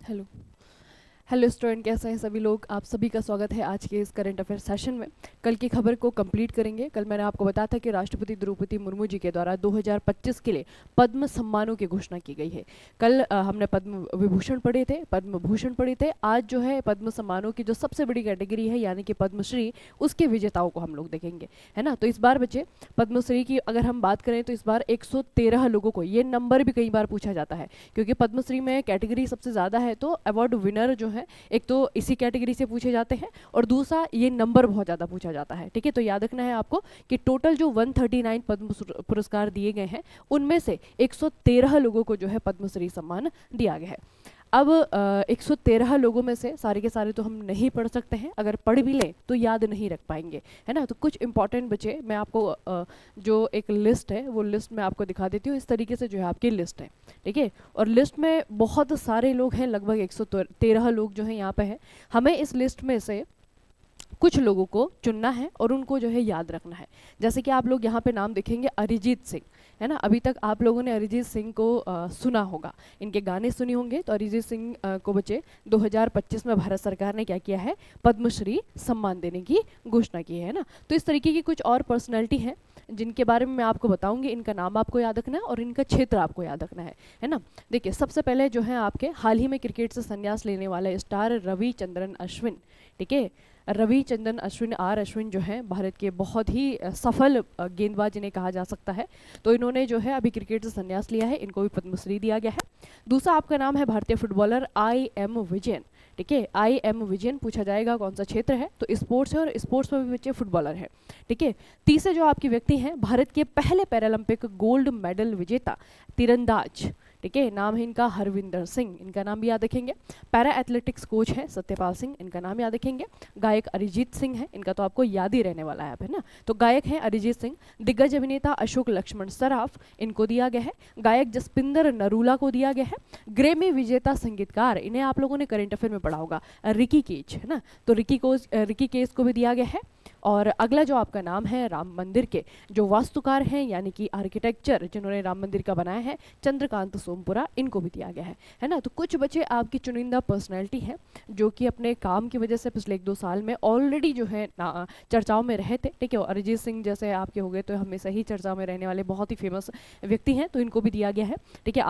Hello. Hello student, कैसे हैं सभी लोग? आप सभी का स्वागत है आज के इस करंट अफेयर सेशन में। कल की खबर को कंप्लीट करेंगे। कल मैंने आपको बताया था कि राष्ट्रपति द्रौपदी मुर्मू जी के द्वारा 2025 के लिए पद्म सम्मानों की घोषणा की गई है। कल हमने पद्म विभूषण पढ़े थे, पद्म भूषण पढ़े थे। आज जो है पद्म सम्मानों की जो सबसे बड़ी कैटेगरी है यानी कि पद्मश्री, उसके विजेताओं को हम लोग देखेंगे, है ना। तो इस बार बच्चे पद्मश्री की अगर हम बात करें तो इस बार 113 लोगों को, ये नंबर भी कई बार पूछा जाता है क्योंकि पद्मश्री में कैटेगरी सबसे ज़्यादा है, तो अवार्ड विनर जो है एक तो इसी कैटेगरी से पूछे जाते हैं और दूसरा ये नंबर बहुत ज़्यादा पूछा जाता है। ठीक है, तो याद रखना है आपको कि टोटल जो 139 पद्म पुरस्कार दिए गए हैं उनमें से 113 लोगों को जो है पद्मश्री सम्मान दिया गया है। अब 113 लोगों में से सारे के सारे तो हम नहीं पढ़ सकते हैं, अगर पढ़ भी लें तो याद नहीं रख पाएंगे, है ना। तो कुछ इंपॉर्टेंट बचे, मैं आपको जो एक लिस्ट है वो लिस्ट मैं आपको दिखा देती हूँ। इस तरीके से जो है आपकी लिस्ट है, ठीक है। और लिस्ट में बहुत सारे लोग हैं, लगभग 113 लोग जो हैं यहाँ पे हैं। हमें इस लिस्ट में से कुछ लोगों को चुनना है और उनको जो है याद रखना है। जैसे कि आप लोग यहाँ पे नाम देखेंगे अरिजीत सिंह, है ना। अभी तक आप लोगों ने अरिजीत सिंह को सुना होगा, इनके गाने सुने होंगे। तो अरिजीत सिंह को बच्चे 2025 में भारत सरकार ने क्या किया है, पद्मश्री सम्मान देने की घोषणा की है ना। तो इस तरीके की कुछ और पर्सनैलिटी हैं जिनके बारे में मैं आपको बताऊंगी। इनका नाम आपको याद रखना है और इनका क्षेत्र आपको याद रखना है ना। देखिए, सबसे पहले जो है आपके हाल ही में क्रिकेट से संन्यास लेने वाले स्टार रविचंद्रन अश्विन, ठीक है। रविचंद्रन अश्विन, आर अश्विन जो है भारत के बहुत ही सफल गेंदबाज इन्हें कहा जा सकता है। तो इन्होंने जो है अभी क्रिकेट से संन्यास लिया है, इनको भी पद्मश्री दिया गया है। दूसरा आपका नाम है भारतीय फुटबॉलर आई एम विजयन, ठीक है। आई एम विजयन पूछा जाएगा कौन सा क्षेत्र है, तो स्पोर्ट्स है और स्पोर्ट्स में भी बच्चे फुटबॉलर है, ठीक है। तीसरे जो आपकी व्यक्ति हैं, भारत के पहले पैरालंपिक गोल्ड मेडल विजेता तीरंदाज, ठीक है, नाम है इनका हरविंदर सिंह, इनका नाम भी याद रखेंगे। पैरा एथलेटिक्स कोच है सत्यपाल सिंह, इनका नाम याद रखेंगे। गायक अरिजीत सिंह है, इनका तो आपको याद ही रहने वाला है ना। तो गायक हैं अरिजीत सिंह। दिग्गज अभिनेता अशोक लक्ष्मण सराफ, इनको दिया गया है। गायक जसपिंदर नरूला को दिया गया है। ग्रेमी विजेता संगीतकार, इन्हें आप लोगों ने करंट अफेयर में पढ़ा होगा, रिकी केज, है ना। तो रिकी केज को भी दिया गया है। और अगला जो आपका नाम है राम मंदिर के जो वास्तुकार हैं यानी कि आर्किटेक्चर जिन्होंने राम मंदिर का बनाया है, चंद्रकांत सोमपुरा, इनको भी दिया गया है ना। तो कुछ बच्चे आपकी चुनिंदा पर्सनैलिटी हैं जो कि अपने काम की वजह से पिछले 1-2 साल में ऑलरेडी जो है चर्चाओं में रहे थे, ठीक है। अरिजीत सिंह जैसे आपके हो गए तो हमेशा ही चर्चाओं में रहने वाले बहुत ही फेमस व्यक्ति हैं, तो इनको भी दिया गया है, ठीक है।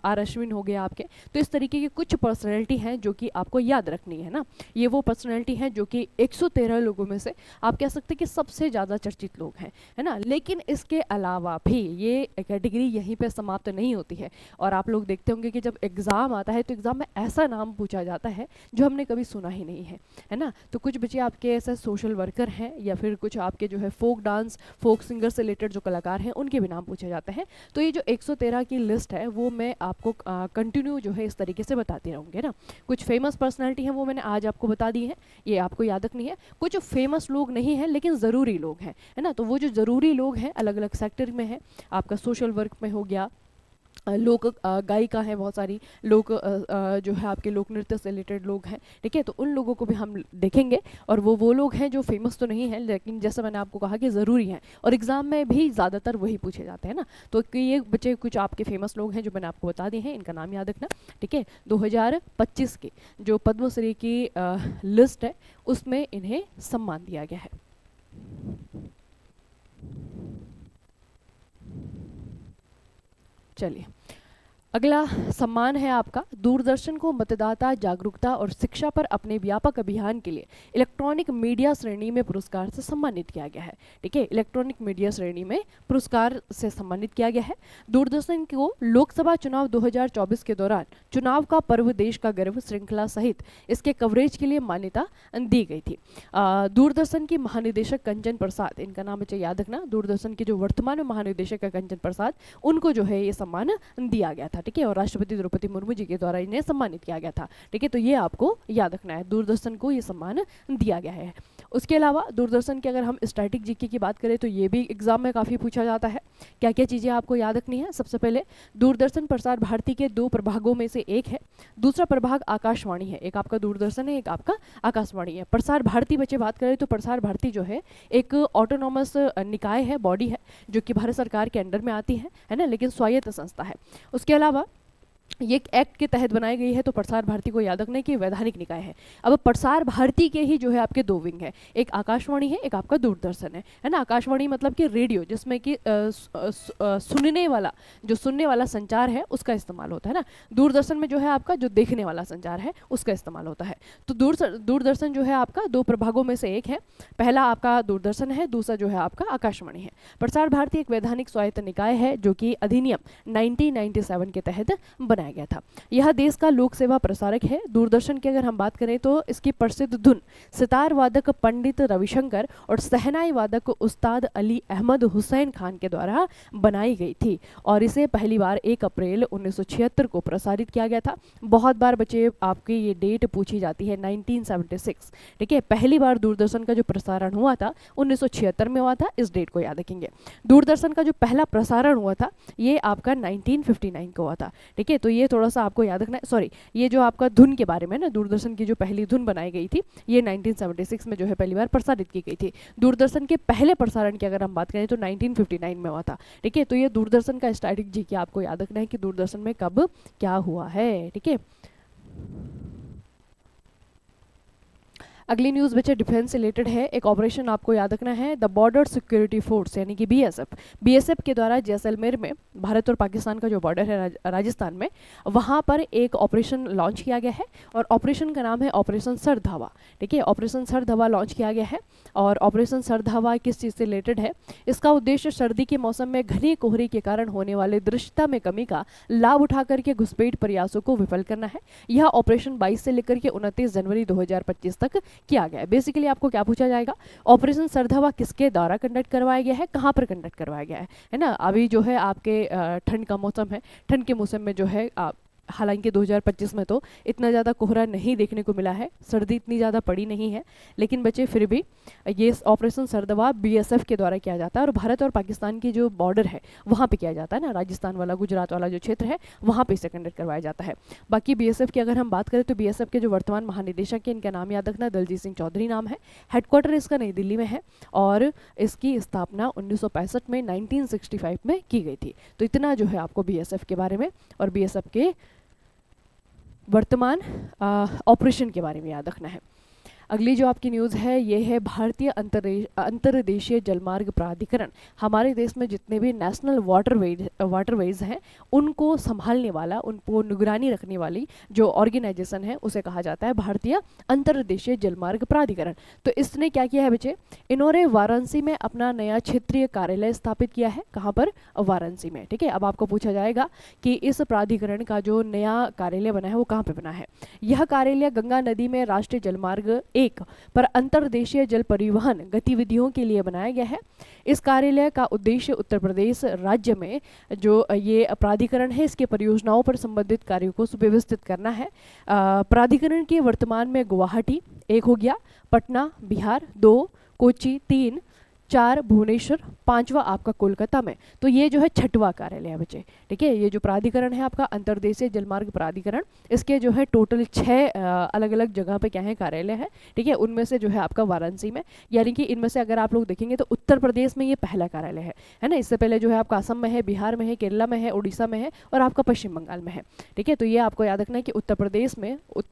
आर अश्विन हो गया आपके। तो इस तरीके की कुछ पर्सनैलिटी हैं जो कि आपको याद रखनी है ना। ये वो पर्सनैलिटी हैं जो कि 113 लोगों में से आप कह सकते हैं कि सबसे ज़्यादा चर्चित लोग हैं, है ना। लेकिन इसके अलावा भी ये कैटेगरी यहीं पे समाप्त नहीं होती है। और आप लोग देखते होंगे कि जब एग्ज़ाम आता है तो एग्ज़ाम में ऐसा नाम पूछा जाता है जो हमने कभी सुना ही नहीं है ना। तो कुछ बच्चे आपके ऐसे सोशल वर्कर हैं या फिर कुछ आपके जो है फोक डांस, फोक सिंगर से रिलेटेड जो कलाकार हैं उनके भी नाम पूछे जाते हैं। तो ये जो 113 की लिस्ट है वो मैं आपको कंटिन्यू जो है इस तरीके से बताती रहूँगी ना। कुछ फेमस पर्सनैलिटी हैं वो मैंने आज आपको बता दी है, ये आपको याद रखनी है। कुछ फेमस लोग नहीं हैं लेकिन ज़रूरी लोग हैं, है ना। तो वो जो ज़रूरी लोग हैं अलग अलग सेक्टर में है, आपका सोशल वर्क में हो गया, लोक गायिका है, बहुत सारी लोक जो है आपके लोक नृत्य से रिलेटेड लोग हैं, ठीक है। तो उन लोगों को भी हम देखेंगे और वो लोग हैं जो फेमस तो नहीं हैं लेकिन जैसा मैंने आपको कहा कि ज़रूरी हैं और एग्ज़ाम में भी ज़्यादातर वही पूछे जाते हैं ना। तो ये बच्चे कुछ आपके फेमस लोग हैं जो मैंने आपको बता दिए हैं, इनका नाम याद रखना, ठीक है। 2025 की जो पद्मश्री की लिस्ट है उसमें इन्हें सम्मान दिया गया है। चलिए, अगला सम्मान है आपका दूरदर्शन को मतदाता जागरूकता और शिक्षा पर अपने व्यापक अभियान के लिए इलेक्ट्रॉनिक मीडिया श्रेणी में पुरस्कार से सम्मानित किया गया है, ठीक है। इलेक्ट्रॉनिक मीडिया श्रेणी में पुरस्कार से सम्मानित किया गया है। दूरदर्शन को लोकसभा चुनाव 2024 के दौरान चुनाव का पर्व देश का गर्व श्रृंखला सहित इसके कवरेज के लिए मान्यता दी गई थी। दूरदर्शन की महानिदेशक कंचन प्रसाद, इनका नाम मुझे याद रखना, दूरदर्शन के जो वर्तमान में महानिदेशक है कंचन प्रसाद, उनको जो है ये सम्मान दिया गया था, ठीक है। और राष्ट्रपति द्रौपदी मुर्मू जी के द्वारा इन्हें सम्मानित किया गया था, ठीक है। तो ये आपको याद रखना है, दूरदर्शन को ये सम्मान दिया गया है। उसके अलावा दूरदर्शन की अगर हम स्टैटिक जीके की बात करें तो ये भी एग्जाम में काफ़ी पूछा जाता है। क्या क्या चीज़ें आपको याद रखनी है? सबसे पहले दूरदर्शन प्रसार भारती के 2 प्रभागों में से एक है, दूसरा प्रभाग आकाशवाणी है। एक आपका दूरदर्शन है, एक आपका आकाशवाणी है। प्रसार भारती बच्चे बात करें तो प्रसार भारती जो है एक ऑटोनॉमस निकाय है, बॉडी है जो कि भारत सरकार के अंडर में आती है ना, लेकिन स्वायत्त संस्था है। उसके अलावा ये एक एक्ट के तहत बनाई गई है, तो प्रसार भारती को याद रखना है कि वैधानिक निकाय है। अब प्रसार भारती के ही जो है आपके दो विंग है, एक आकाशवाणी है, एक आपका दूरदर्शन है ना। आकाशवाणी मतलब कि रेडियो, जिसमें कि सुनने वाला संचार है उसका इस्तेमाल होता है ना। दूरदर्शन में जो है आपका जो देखने वाला संचार है उसका इस्तेमाल होता है। तो दूरदर्शन जो है आपका दो प्रभागों में से एक है, पहला आपका दूरदर्शन है, दूसरा जो है आपका आकाशवाणी है। प्रसार भारती एक वैधानिक स्वायत्त निकाय है जो कि अधिनियम 1997 के तहत बनाया गया था। यह देश का लोक सेवा प्रसारक है। दूरदर्शन की अगर हम बात करें तो इसकी प्रसिद्ध धुन सितार वादक पंडित रविशंकर और सहनाई वादक उस्ताद अली अहमद हुसैन खान के द्वारा बनाई गई थी और इसे पहली बार 1 अप्रैल 1976 को प्रसारित किया गया था। बहुत बार बच्चे आपकी ये डेट पूछी जाती है 1976, ठीक है। पहली बार दूरदर्शन का जो प्रसारण हुआ था 1976 में हुआ था, इस डेट को याद रखेंगे। दूरदर्शन का जो पहला प्रसारण हुआ था ये आपका 1959 को हुआ था, ठीक है। तो ये थोड़ा सा आपको याद रखना है। सॉरी, ये जो आपका धुन के बारे में ना, दूरदर्शन की जो पहली धुन बनाई गई थी ये 1976 में जो है पहली बार प्रसारित की गई थी। दूरदर्शन के पहले प्रसारण की अगर हम बात करें तो 1959 में हुआ था, ठीक है। तो ये दूरदर्शन का स्ट्रैटेजी की आपको याद रखना है कि दूरदर्शन में कब क्या हुआ है, ठीक है। अगली न्यूज़ बच्चे डिफेंस से रिलेटेड है। एक ऑपरेशन आपको याद रखना है, द बॉर्डर सिक्योरिटी फोर्स यानी कि बीएसएफ के द्वारा जैसलमेर में, भारत और पाकिस्तान का जो बॉर्डर है राजस्थान में, वहाँ पर एक ऑपरेशन लॉन्च किया गया है और ऑपरेशन का नाम है ऑपरेशन सरधावा, ठीक है। ऑपरेशन सरधावा लॉन्च किया गया है और ऑपरेशन सरधावा किस चीज़ से रिलेटेड है? इसका उद्देश्य सर्दी के मौसम में घने कोहरे के कारण होने वाले दृश्यता में कमी का लाभ उठा करके घुसपैठ प्रयासों को विफल करना है। यह ऑपरेशन 22 से लेकर के 29 जनवरी 2025 तक किया गया है। बेसिकली आपको क्या पूछा जाएगा, ऑपरेशन सरधावा किसके द्वारा कंडक्ट करवाया गया है, कहाँ पर कंडक्ट करवाया गया है ना। अभी जो है आपके ठंड का मौसम है, ठंड के मौसम में जो है हालांकि 2025 में तो इतना ज़्यादा कोहरा नहीं देखने को मिला है, सर्दी इतनी ज़्यादा पड़ी नहीं है, लेकिन बच्चे फिर भी ये ऑपरेशन सरधावा बीएसएफ के द्वारा किया जाता है और भारत और पाकिस्तान की जो बॉर्डर है वहाँ पे किया जाता है ना, राजस्थान वाला गुजरात वाला जो क्षेत्र है वहाँ पे इसे कंडक्ट करवाया जाता है। बाकी बीएसएफ की अगर हम बात करें तो बीएसएफ के जो वर्तमान महानिदेशक है इनका नाम याद रखना, दलजीत सिंह चौधरी नाम है। हेडक्वार्टर इसका नई दिल्ली में है और इसकी स्थापना 1965 में 1965 में की गई थी। तो इतना जो है आपको बीएसएफ के बारे में और बीएसएफ के वर्तमान ऑपरेशन के बारे में याद रखना है। अगली जो आपकी न्यूज़ है ये है भारतीय अंतर्देशीय जलमार्ग प्राधिकरण। हमारे देश में जितने भी नेशनल वाटरवेज हैं उनको संभालने वाला, उनको निगरानी रखने वाली जो ऑर्गेनाइजेशन है उसे कहा जाता है भारतीय अंतर्देशीय जलमार्ग प्राधिकरण। तो इसने क्या किया है बच्चे, इन्होंने वाराणसी में अपना नया क्षेत्रीय कार्यालय स्थापित किया है। कहाँ पर? वाराणसी में, ठीक है। अब आपको पूछा जाएगा कि इस प्राधिकरण का जो नया कार्यालय बना है वो कहाँ पे बना है। यह कार्यालय गंगा नदी में राष्ट्रीय जलमार्ग 1 पर अंतर्देशीय जल परिवहन गतिविधियों के लिए बनाया गया है। इस कार्यालय का उद्देश्य उत्तर प्रदेश राज्य में जो ये प्राधिकरण है इसके परियोजनाओं पर संबंधित कार्यों को सुव्यवस्थित करना है। प्राधिकरण के वर्तमान में गुवाहाटी 1 हो गया, पटना बिहार 2, कोच्चि 3, 4 भुवनेश्वर, 5वां आपका कोलकाता में। तो ये जो है 6वां कार्यालय है बच्चे, ठीक है। ये जो प्राधिकरण है आपका अंतर्देशीय जलमार्ग प्राधिकरण, इसके जो है टोटल 6 अलग अलग जगह पे क्या है कार्यालय है, ठीक है। उनमें से जो है आपका वाराणसी में, यानी कि इनमें से अगर आप लोग देखेंगे तो उत्तर प्रदेश में ये पहला कार्यालय है ना। इससे पहले जो है आपका असम में है, बिहार में है, केरला में है, उड़ीसा में है और आपका पश्चिम बंगाल में है, ठीक है। तो ये आपको याद रखना है कि उत्तर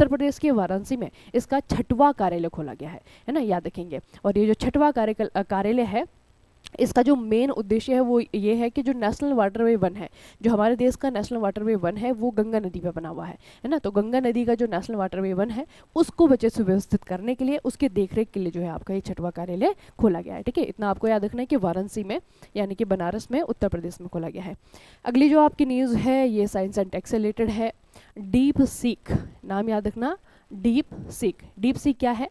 प्रदेश के वाराणसी में इसका 6वां कार्यालय खोला गया है ना, याद रखेंगे। और ये जो 6वां कार्यालय है इसका जो मेन उद्देश्य है वो ये है कि जो नेशनल वाटरवे 1 है, जो हमारे देश का नेशनल वाटरवे 1 है वो गंगा नदी पे बना हुआ है ना। तो गंगा नदी का जो नेशनल वाटरवे 1 है उसको बच्चे सुव्यवस्थित करने के लिए, उसके देखरेख के लिए जो है आपका ये 6वां कार्यालय खोला गया है, ठीक है। इतना आपको याद रखना है कि वाराणसी में यानी कि बनारस में उत्तर प्रदेश में खोला गया है। अगली जो आपकी न्यूज़ है ये साइंस एंड टेक से रिलेटेड है। डीप सीक नाम याद रखना, डीप सीक क्या है?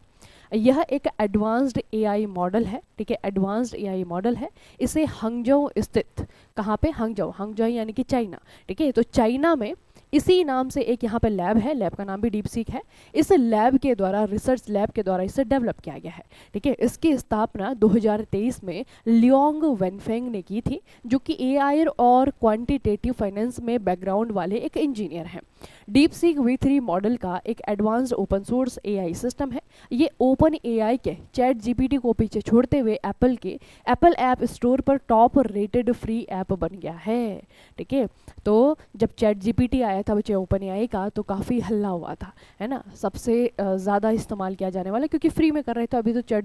यह एक एडवांस्ड एआई मॉडल है, ठीक है। एडवांस्ड एआई मॉडल है। इसे हंगझोउ स्थित, कहाँ पे? हंगझोउ यानी कि चाइना, ठीक है। तो चाइना में इसी नाम से एक यहाँ पे लैब है, लैब का नाम भी डीप सीक है। इस लैब के द्वारा, रिसर्च लैब के द्वारा इसे डेवलप किया गया है, ठीक है। इसकी स्थापना 2023 में लियोंग वेनफेंग ने की थी, जो कि एआई और क्वांटिटेटिव फाइनेंस में बैकग्राउंड वाले एक इंजीनियर हैं। डीप सीक V3 मॉडल का एक advanced open source AI system है। ये ओपन AI के चैट GPT को पीछे छोड़ते हुए एप्पल ऐप स्टोर पर टॉप रेटेड फ्री ऐप बन गया है। ठीक है, तो जब चैट GPT आया था बच्चे ओपन AI का, तो काफ़ी हल्ला हुआ था, है ना, सबसे ज़्यादा इस्तेमाल किया जाने वाला, क्योंकि फ्री में कर रहे थे। अभी तो चैट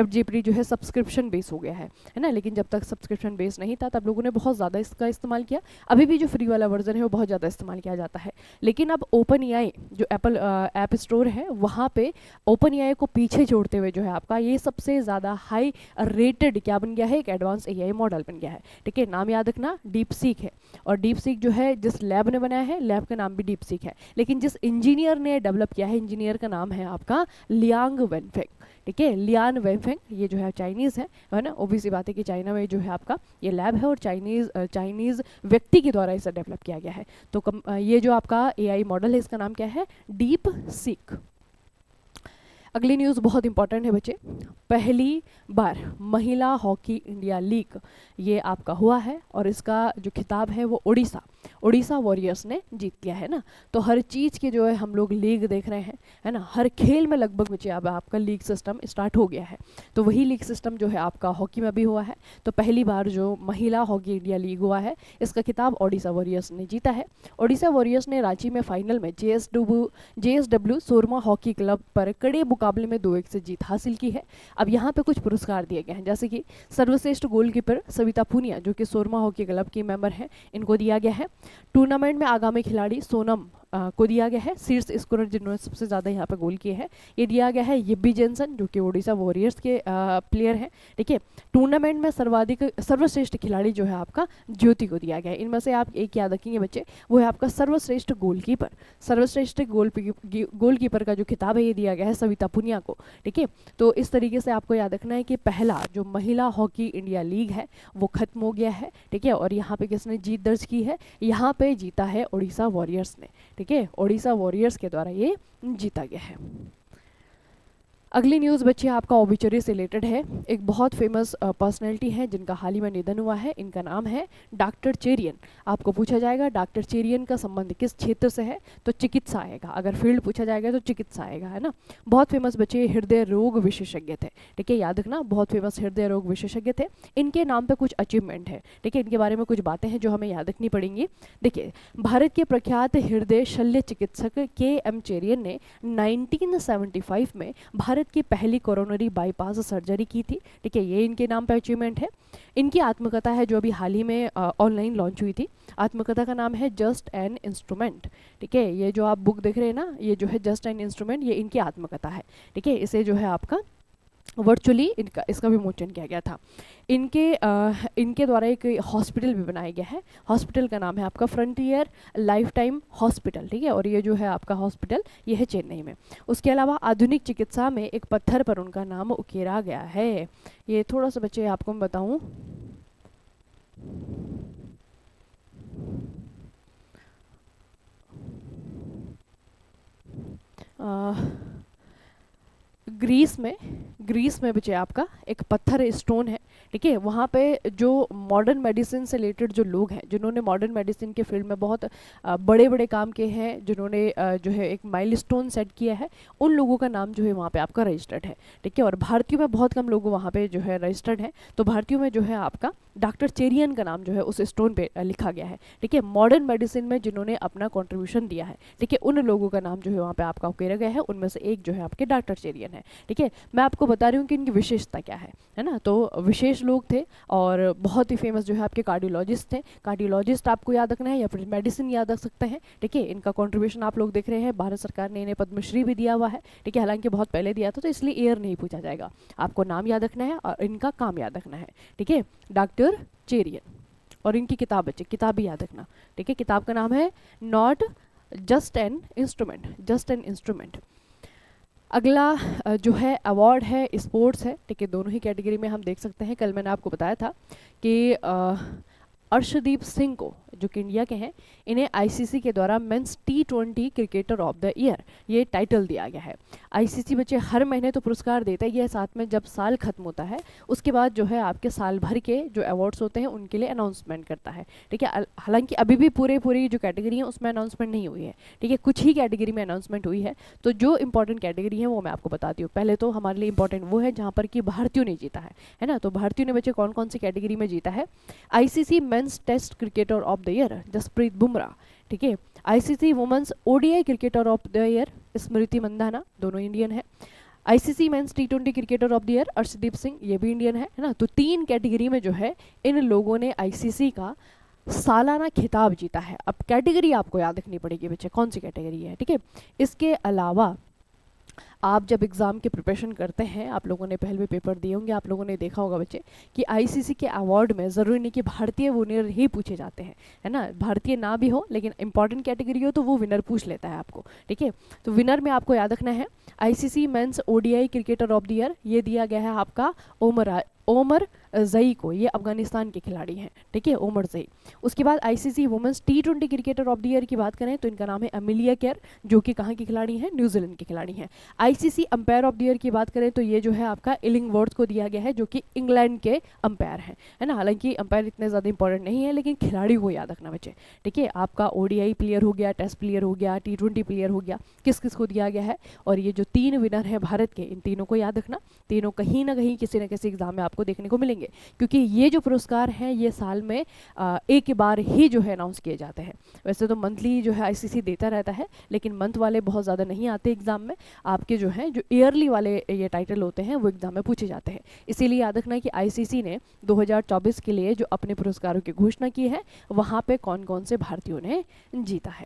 GPT जो है सब्सक्रिप्शन बेस हो गया है ना, लेकिन जब तक सब्सक्रिप्शन बेस नहीं था तब लोगों ने बहुत ज़्यादा इसका इस्तेमाल किया। अभी भी जो फ्री वाला वर्जन है वो बहुत ज़्यादा इस्तेमाल किया जाता है, लेकिन अब ओपन AI जो एप्पल ऐप स्टोर है वहाँ पे ओपन AI को पीछे छोड़ते हुए जो है आपका ये सबसे ज़्यादा हाई रेटेड क्या बन गया है, एक एडवांस AI मॉडल बन गया है। ठीक है, नाम याद रखना डीप सीक है, और डीप सीक जो है जिस लैब ने बनाया है, लैब का नाम भी डीप सीक है, लेकिन जिस इंजीनियर ने डेवलप किया है, इंजीनियर का नाम है आपका लियांग वेनफेंग। ठीक है, लियान वेनफेंग, ये जो है चाइनीज़ है ना, ओबीसी बात है कि चाइना में जो है आपका ये लैब है और चाइनीज़ व्यक्ति के द्वारा इसे डेवलप किया गया है। तो ये जो आपका AI मॉडल है इसका नाम क्या है, डीप सीक। अगली न्यूज़ बहुत इंपॉर्टेंट है बच्चे, पहली बार महिला हॉकी इंडिया लीग ये आपका हुआ है, और इसका जो खिताब है वो उड़ीसा वॉरियर्स ने जीत लिया है ना। तो हर चीज़ के जो है हम लोग लीग देख रहे हैं, है ना, हर खेल में लगभग बच्चे अब आपका लीग सिस्टम स्टार्ट हो गया है। तो वही लीग सिस्टम जो है आपका हॉकी में भी हुआ है। तो पहली बार जो महिला हॉकी इंडिया लीग हुआ है इसका खिताब उड़ीसा वॉरियर्स ने जीता है। उड़ीसा वॉरियर्स ने रांची में फाइनल में JSW सोरमा हॉकी क्लब पर कड़े मुकाबले में 2-1 से जीत हासिल की है। अब यहाँ पे कुछ पुरस्कार दिए गए हैं, जैसे कि सर्वश्रेष्ठ गोलकीपर सविता पुनिया जो कि सोरमा हॉकी क्लब की मेंबर हैं, इनको दिया गया है। टूर्नामेंट में आगामी खिलाड़ी सोनम को दिया गया है, शीर्ष स्कोरर जिन्होंने सबसे ज़्यादा यहाँ पे गोल किए हैं, ये दिया गया है यिब्बी जेनसन जो कि उड़ीसा वॉरियर्स के प्लेयर हैं। ठीक है, टूर्नामेंट में सर्वश्रेष्ठ खिलाड़ी जो है आपका ज्योति को दिया गया है। इनमें से आप एक याद रखेंगे बच्चे, वो है आपका सर्वश्रेष्ठ गोलकीपर। सर्वश्रेष्ठ गोलकीपर का जो खिताब है ये दिया गया है सविता पुनिया को। ठीक है, तो इस तरीके से आपको याद रखना है कि पहला जो महिला हॉकी इंडिया लीग है वो खत्म हो गया है। ठीक है, और यहाँ पे किसने जीत दर्ज की है, यहाँ पे जीता है उड़ीसा वॉरियर्स ने। ठीक है, उड़ीसा वॉरियर्स के द्वारा ये जीता गया है। अगली न्यूज़ बच्चे आपका ओबिचुरी से रिलेटेड है। एक बहुत फेमस पर्सनैलिटी है जिनका हाल ही में निधन हुआ है, इनका नाम है डॉक्टर चेरियन। आपको पूछा जाएगा डॉक्टर चेरियन का संबंध किस क्षेत्र से है, तो चिकित्सा आएगा। अगर फील्ड पूछा जाएगा तो चिकित्सा आएगा, है ना। बहुत फेमस बच्चे हृदय रोग विशेषज्ञ थे। ठीक है, याद रखना, बहुत फेमस हृदय रोग विशेषज्ञ थे। इनके नाम पर कुछ अचीवमेंट है। ठीक है, इनके बारे में कुछ बातें हैं जो हमें याद रखनी पड़ेंगी। देखिए, भारत के प्रख्यात हृदय शल्य चिकित्सक KM चेरियन ने 1975 में भारत की पहली कोरोनरी बाईपास सर्जरी की थी। ठीक है, ये इनके नाम पे अचीवमेंट है। इनकी आत्मकथा है जो अभी हाल ही में ऑनलाइन लॉन्च हुई थी। आत्मकथा का नाम है जस्ट एन इंस्ट्रूमेंट। ठीक है, ये जो आप बुक देख रहे हैं ना, ये जो है जस्ट एन इंस्ट्रूमेंट, ये इनकी आत्मकथा है। ठीक है, इसे जो है आपका वर्चुअली इसका विमोचन किया गया था। इनके द्वारा एक हॉस्पिटल भी बनाया गया है। हॉस्पिटल का नाम है आपका फ्रंटियर लाइफ टाइम हॉस्पिटल। ठीक है, और ये जो है आपका हॉस्पिटल ये है चेन्नई में। उसके अलावा आधुनिक चिकित्सा में एक पत्थर पर उनका नाम उकेरा गया है। ये थोड़ा सा बच्चे आपको मैं बताऊँ, ग्रीस में बचे आपका एक पत्थर स्टोन है। ठीक है, वहाँ पे जो मॉडर्न मेडिसिन से रिलेटेड जो लोग हैं, जिन्होंने मॉडर्न मेडिसिन के फील्ड में बहुत बड़े बड़े काम किए हैं, जिन्होंने जो है एक माइलस्टोन सेट किया है, उन लोगों का नाम जो है वहाँ पे आपका रजिस्टर्ड है। ठीक है, और भारतीयों में बहुत कम लोग वहाँ पे जो है रजिस्टर्ड हैं। तो भारतीयों में जो है आपका डॉक्टर चेरियन का नाम जो है उस स्टोन पे लिखा गया है। ठीक है, मॉडर्न मेडिसिन में जिन्होंने अपना कॉन्ट्रीब्यूशन दिया है, ठीक है, उन लोगों का नाम जो है वहाँ पे आपका उकेरा गया है। उनमें से एक जो है आपके डॉक्टर चेरियन है। ठीक है, मैं आपको बता रही हूँ कि इनकी विशेषता क्या है ना। तो विशेष लोग थे और बहुत ही फेमस जो है आपके कार्डियोलॉजिस्ट थे। कार्डियोलॉजिस्ट आपको याद रखना है या फिर मेडिसिन याद रख सकते हैं। ठीक है, इनका कंट्रीब्यूशन आप लोग देख रहे हैं, भारत सरकार ने इन्हें पद्मश्री भी दिया हुआ है। ठीक है, हालांकि बहुत पहले दिया था तो इसलिए ईयर नहीं पूछा जाएगा, आपको नाम याद रखना है और इनका काम याद रखना है। ठीक है, डॉक्टर चेरियन। और इनकी किताब बच्चे, किताब भी याद रखना। ठीक है, किताब का नाम है not just an instrument, just an instrument. अगला जो है अवार्ड है स्पोर्ट्स है। ठीक है, दोनों ही कैटेगरी में हम देख सकते हैं। कल मैंने आपको बताया था कि अर्शदीप सिंह को जो कि इंडिया के हैं, इन्हें आईसीसी के द्वारा men's T20 cricketer of the year ये टाइटल दिया गया है। आईसीसी बच्चे हर महीने तो पुरस्कार देता ही है, साथ में जब साल खत्म होता है उसके बाद जो है आपके साल भर के जो अवार्ड्स होते हैं उनके लिए अनाउंसमेंट करता है। ठीक है, हालांकि अभी भी पूरी जो कैटेगरी है उसमें अनाउंसमेंट नहीं हुई है। ठीक है, कुछ ही कैटेगरी में अनाउंसमेंट हुई है। तो जो इंपॉर्टेंट कैटेगरी है वो मैं आपको बताती हूँ। पहले तो हमारे लिए इंपॉर्टेंट वो है जहाँ पर कि भारतीयों ने जीता है ना। तो भारतीयों ने बच्चे कौन कौन सी कैटेगरी में जीता है? ICC men's test cricketer of the year Jasprit Bumrah. ठीक है, ICC women's ODI cricketer of the year Smriti Mandhana, दोनों इंडियन है। ICC men's T20 cricketer of the year Arshdeep Singh, ये भी इंडियन है ना। तो 3 कैटेगरी में जो है इन लोगों ने आईसीसी का सालाना खिताब जीता है। अब कैटेगरी आपको याद रखनी पड़ेगी बच्चे, कौन सी कैटेगरी है। ठीक है, इसके अलावा आप जब एग्ज़ाम की प्रिपरेशन करते हैं, आप लोगों ने पहले भी पेपर दिए होंगे, आप लोगों ने देखा होगा बच्चे कि आईसीसी के अवार्ड में ज़रूरी नहीं कि भारतीय विनर ही पूछे जाते हैं, है ना। भारतीय ना भी हो लेकिन इंपॉर्टेंट कैटेगरी हो तो वो विनर पूछ लेता है आपको। ठीक है, तो विनर में आपको याद रखना है ICC men's ODI cricketer of the year ये दिया गया है आपका ओमर जई को, ये अफगानिस्तान के खिलाड़ी हैं। ठीक है, ओमर जई। उसके बाद ICC women's T20 cricketer of the year की बात करें तो इनका नाम है अमिलिया केयर, जो कि कहाँ की खिलाड़ी हैं? न्यूजीलैंड की खिलाड़ी हैं। ICC umpire of the year की बात करें तो ये जो है आपका इलिंगवर्थ को दिया गया है, जो कि इंग्लैंड के अंपायर हैं, है ना। हालांकि अंपायर इतने ज़्यादा इंपॉर्टेंट नहीं है लेकिन खिलाड़ी को याद रखना बच्चे। ठीक है, आपका ओडीआई प्लेयर हो गया, टेस्ट प्लेयर हो गया, T20 प्लेयर हो गया, किस किस को दिया गया है। और ये जो 3 विनर हैं भारत के, इन तीनों को याद रखना। तीनों कहीं ना कहीं किसी न किसी एग्जाम में आपको देखने को मिलेंगे, क्योंकि ये जो पुरस्कार हैं ये साल में एक बार ही जो है अनाउंस किए जाते हैं। वैसे तो मंथली जो है आईसीसी देता रहता है लेकिन मंथ वाले बहुत ज़्यादा नहीं आते एग्जाम में। आपके जो है जो ईयरली वाले ये टाइटल होते हैं वो एग्जाम में पूछे जाते हैं। इसीलिए याद रखना है कि आईसीसी ने 2024 के लिए जो अपने पुरस्कारों की घोषणा की है वहाँ पे कौन कौन से भारतीयों ने जीता है।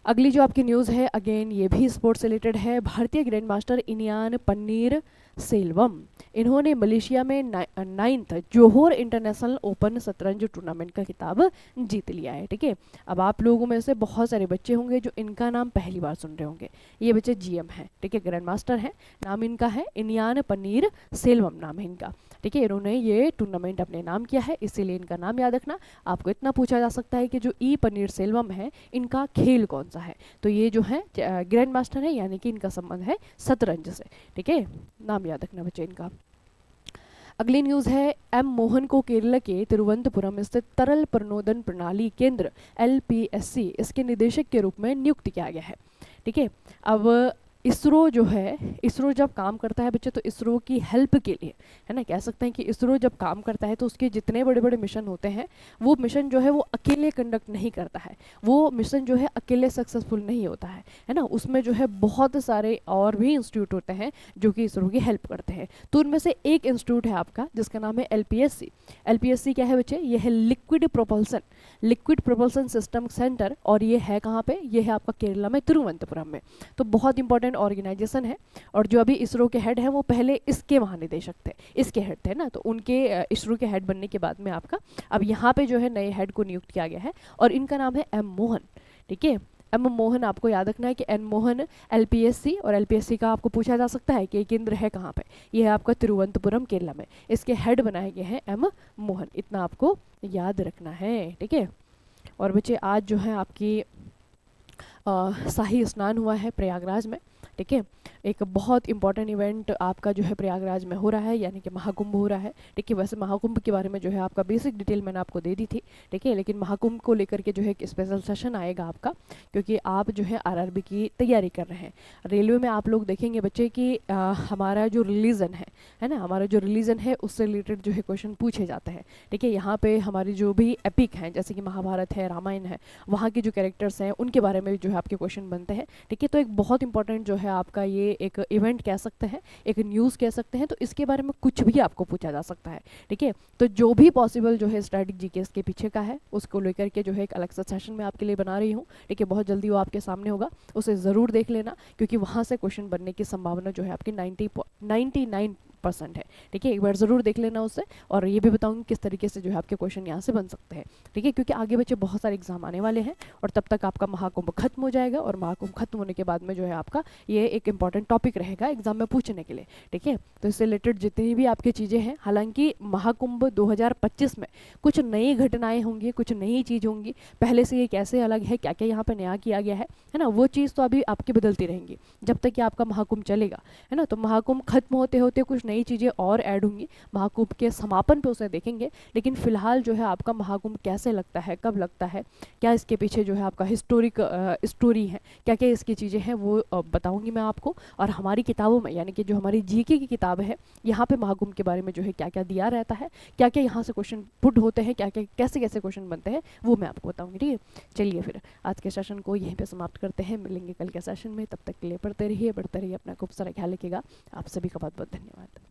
अगली जो आपकी न्यूज़ है अगेन ये भी स्पोर्ट्स से रिलेटेड है। भारतीय ग्रैंड मास्टर इनियान पन्नीर सेल्वम, इन्होंने मलेशिया में 9th जोहोर इंटरनेशनल ओपन शतरंज टूर्नामेंट का खिताब जीत लिया है। ठीक है, अब आप लोगों में से बहुत सारे बच्चे होंगे जो इनका नाम पहली बार सुन रहे होंगे। ये बच्चे जीएम हैं, ठीक है, ग्रैंड मास्टर हैं। नाम इनका है इनियान पन्नीर सेल्वम, नाम है इनका। ठीक है, इन्होंने ये टूर्नामेंट अपने नाम किया है, इसीलिए इनका नाम याद रखना। आपको इतना पूछा जा सकता है कि जो ई पन्नीर सेल्वम है इनका खेल कौन सा है, तो ये जो है ग्रैंड मास्टर है, यानी कि इनका संबंध है शतरंज से। ठीक है, नाम याद रखना बच्चे इनका। अगली न्यूज़ है एम मोहन को केरल के तिरुवनंतपुरम स्थित तरल प्रणोदन प्रणाली केंद्र LPSC इसके निदेशक के रूप में नियुक्त किया गया है। ठीक है, अब इसरो जो है, इसरो जब काम करता है बच्चे तो इसरो की हेल्प के लिए, है ना, कह सकते हैं कि इसरो जब काम करता है तो उसके जितने बड़े बड़े मिशन होते हैं वो मिशन जो है वो अकेले कंडक्ट नहीं करता है, वो मिशन जो है अकेले सक्सेसफुल नहीं होता है ना। उसमें जो है बहुत सारे और भी इंस्टीट्यूट होते हैं जो कि इसरो की हेल्प करते हैं। तो उनमें से एक इंस्टीट्यूट है आपका जिसका नाम है LPSC। LPSC क्या है बच्चे? ये है लिक्विड प्रोपल्सन सिस्टम सेंटर, और ये है कहाँ पे? ये है आपका केरला में तिरुवनंतपुरम में। तो बहुत इंपॉर्टेंट ऑर्गेनाइजेशन है। और जो अभी इसरो के हेड हैं वो पहले इसके महानिदेशक थे, इसके हेड थे ना, तो उनके इसरो के हेड बनने के बाद में आपका अब यहाँ पे जो है नए हेड को नियुक्त किया गया है और इनका नाम है एम मोहन। ठीक है, एम मोहन आपको याद रखना है कि एम मोहन LPSC, और LPSC का आपको पूछा जा सकता है कि केंद्र है कहाँ पे? ये है आपका तिरुवनंतपुरम केरला में। इसके हेड बनाए गए हैं एम मोहन, इतना आपको याद रखना है। ठीक है, और बच्चे आज जो है आपकी शाही स्नान हुआ है प्रयागराज में। ठीक है, एक बहुत इंपॉर्टेंट इवेंट आपका जो है प्रयागराज में हो रहा है, यानी कि महाकुंभ हो रहा है। ठीक है, वैसे महाकुंभ के बारे में जो है आपका बेसिक डिटेल मैंने आपको दे दी थी। ठीक है, लेकिन महाकुंभ को लेकर के जो है एक स्पेशल सेशन आएगा आपका, क्योंकि आप जो है RRB की तैयारी कर रहे हैं। रेलवे में आप लोग देखेंगे बच्चे कि हमारा जो रिलीजन है ना, हमारा जो रिलीजन है उससे रिलेटेड जो है क्वेश्चन पूछे जाते हैं। ठीक है, यहाँ पे हमारी जो भी एपिक हैं जैसे कि महाभारत है, रामायण है, वहाँ के जो कैरेक्टर्स हैं उनके बारे में जो है आपके क्वेश्चन बनते हैं। ठीक है, तो एक बहुत इंपॉर्टेंट जो है आपका ये एक इवेंट कह सकते हैं, एक न्यूज़ कह सकते हैं, तो इसके बारे में कुछ भी आपको पूछा जा सकता है। ठीक है, तो जो भी पॉसिबल जो है स्ट्रैटेजी के इसके पीछे का है उसको लेकर के जो है एक अलग सा सेशन मैं आपके लिए बना रही हूँ। ठीक है, बहुत जल्दी वो आपके सामने होगा, उसे ज़रूर देख लेना, क्योंकि वहाँ से क्वेश्चन बनने की संभावना जो है आपकी 99 100% है। ठीक है, एक बार ज़रूर देख लेना उससे, और ये भी बताऊंगी किस तरीके से जो है आपके क्वेश्चन यहाँ से बन सकते हैं। ठीक है, क्योंकि आगे बच्चे बहुत सारे एग्जाम आने वाले हैं और तब तक आपका महाकुंभ खत्म हो जाएगा, और महाकुंभ खत्म होने के बाद में जो है आपका ये एक इंपॉर्टेंट टॉपिक रहेगा एग्जाम में पूछने के लिए। ठीक है, तो इससे रिलेटेड जितनी भी आपकी चीज़ें हैं, हालांकि महाकुंभ 2025 में कुछ नई घटनाएं होंगी, कुछ नई चीज़ होंगी, पहले से ये कैसे अलग है, क्या क्या यहाँ पे नया किया गया है ना, वो चीज़ तो अभी आपकी बदलती रहेंगी जब तक कि आपका महाकुंभ चलेगा, है ना। तो महाकुंभ खत्म होते होते कुछ नई चीज़ें और ऐड होंगी, महाकुंभ के समापन पे उसे देखेंगे। लेकिन फिलहाल जो है आपका महाकुंभ कैसे लगता है, कब लगता है, क्या इसके पीछे जो है आपका हिस्टोरिक स्टोरी है, क्या क्या इसकी चीज़ें हैं, वो बताऊंगी मैं आपको। और हमारी किताबों में, यानी कि जो हमारी जीके की किताब है, यहाँ पे महाकुंभ के बारे में जो है क्या क्या दिया रहता है, क्या क्या यहाँ से क्वेश्चन पुट होते हैं, क्या क्या कैसे कैसे क्वेश्चन बनते हैं, वो मैं आपको बताऊंगी। ठीक है, चलिए फिर आज के सेशन को यहीं पे समाप्त करते हैं, मिलेंगे कल के सेशन में। तब तक के लिए पढ़ते रहिए, बढ़ते रहिए, अपना खूब सारा ख्याल रखिएगा। आप सभी का बहुत बहुत धन्यवाद।